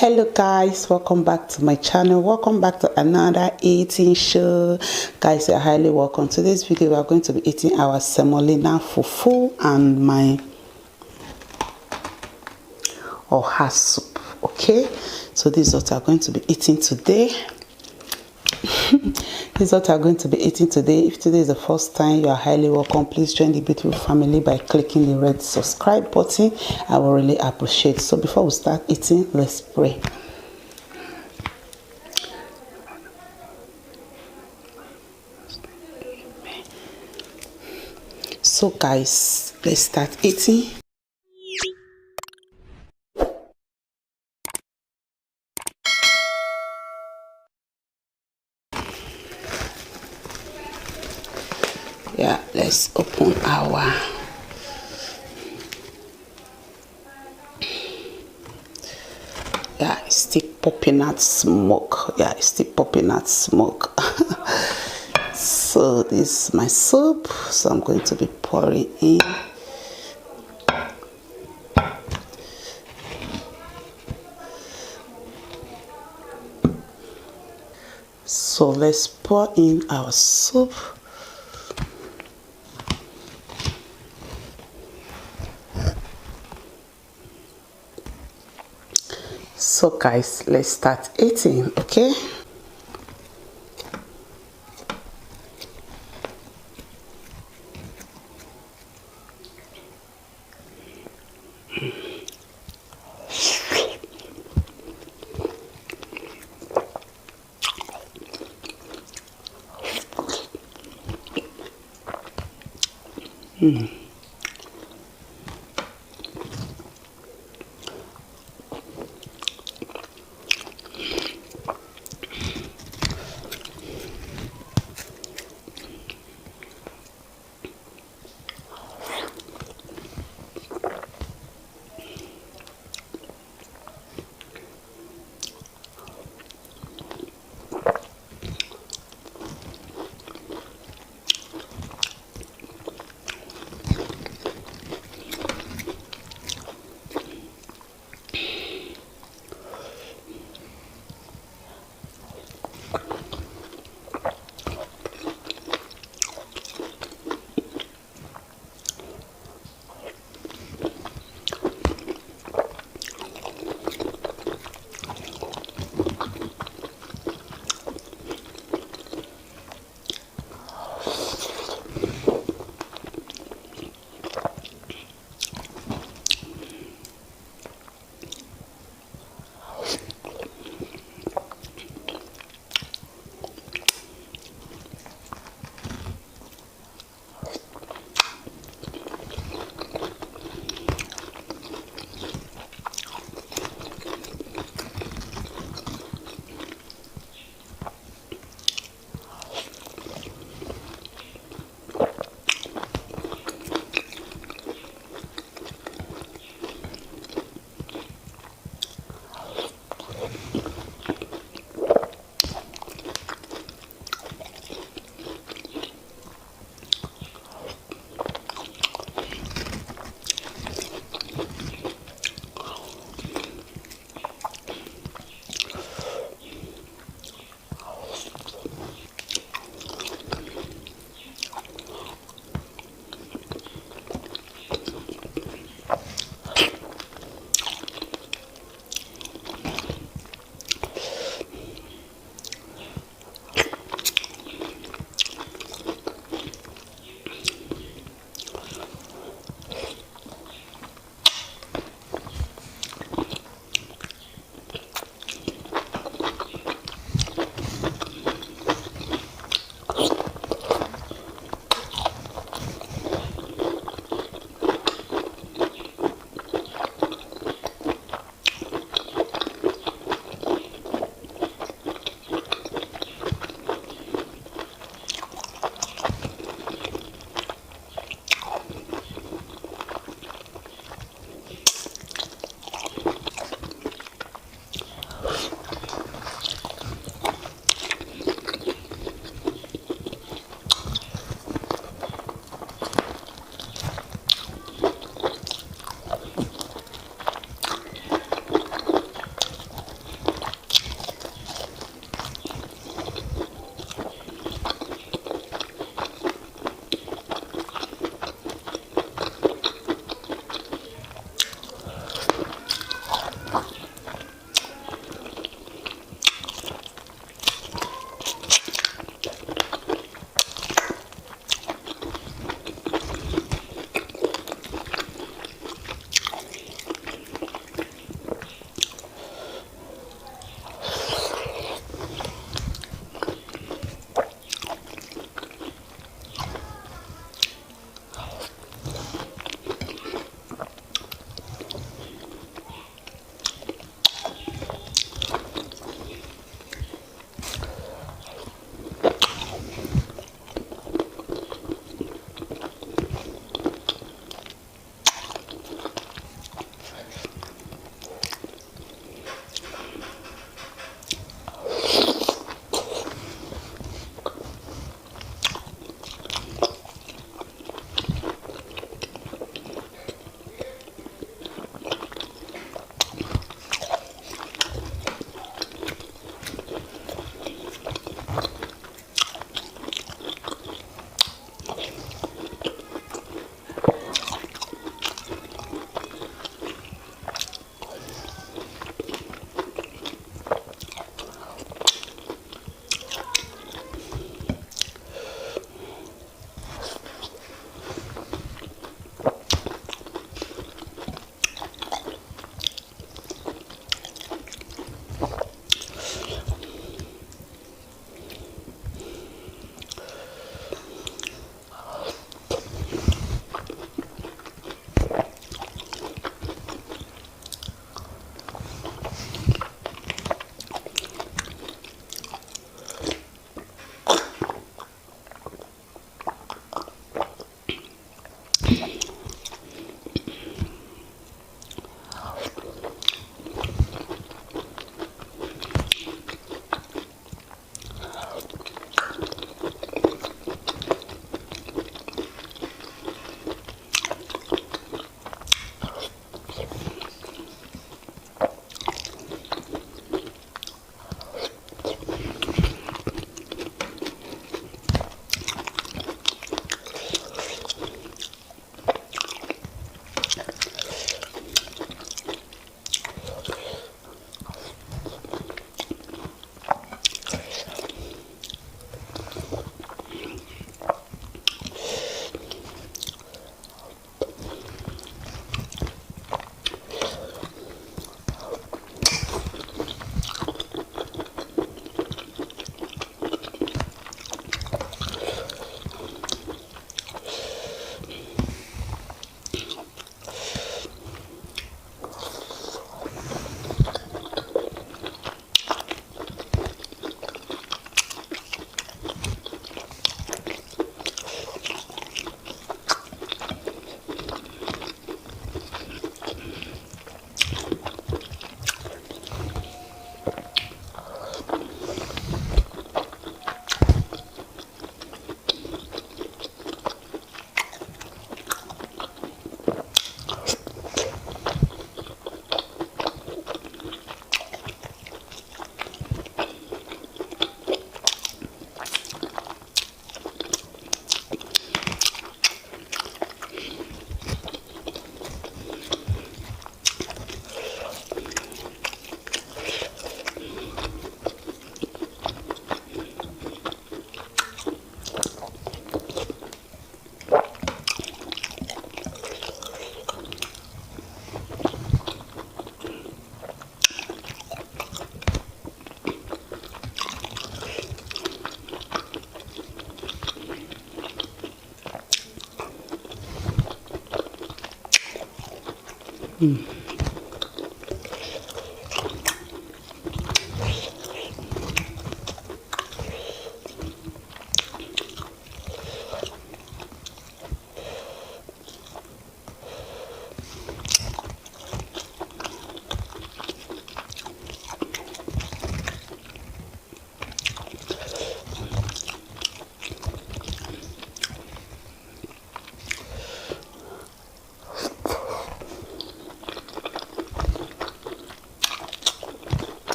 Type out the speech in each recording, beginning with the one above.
Hello guys, welcome back to my channel. Welcome back to another eating show. Guys, you're highly welcome. To this video we are going to be eating our semolina fufu and my OHA soup. Okay, so this is what I'm going to be eating today. This is what I'm going to be eating today. If today is the first time, you are highly welcome. Please join the beautiful family by clicking the red subscribe button. I will really appreciate. So before we start eating, let's pray. So guys, let's start eating. Yeah, let's open our it's still popping out smoke. Yeah, it's still popping out smoke. So this is my soup, so I'm going to be pouring in. So let's pour in our soup. So guys, let's start eating, okay?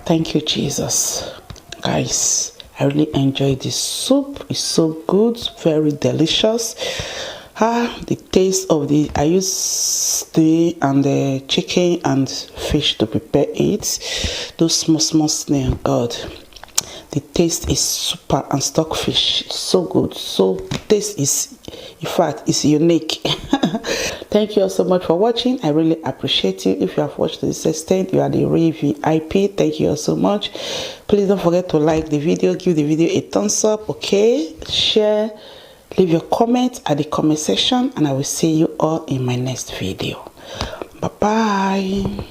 Thank you, Jesus. Guys, I really enjoyed this soup. It's so good, very delicious. The taste of I use the chicken and fish to prepare it. Those small snail, God. The taste is super, and stockfish so good. So the taste is, in fact, is unique. Thank you all so much for watching. I really appreciate you. If you have watched to this extent, you are the real VIP. Thank you all so much. Please don't forget to like the video, give the video a thumbs up, okay? Share, leave your comment at the comment section, and I will see you all in my next video. Bye bye.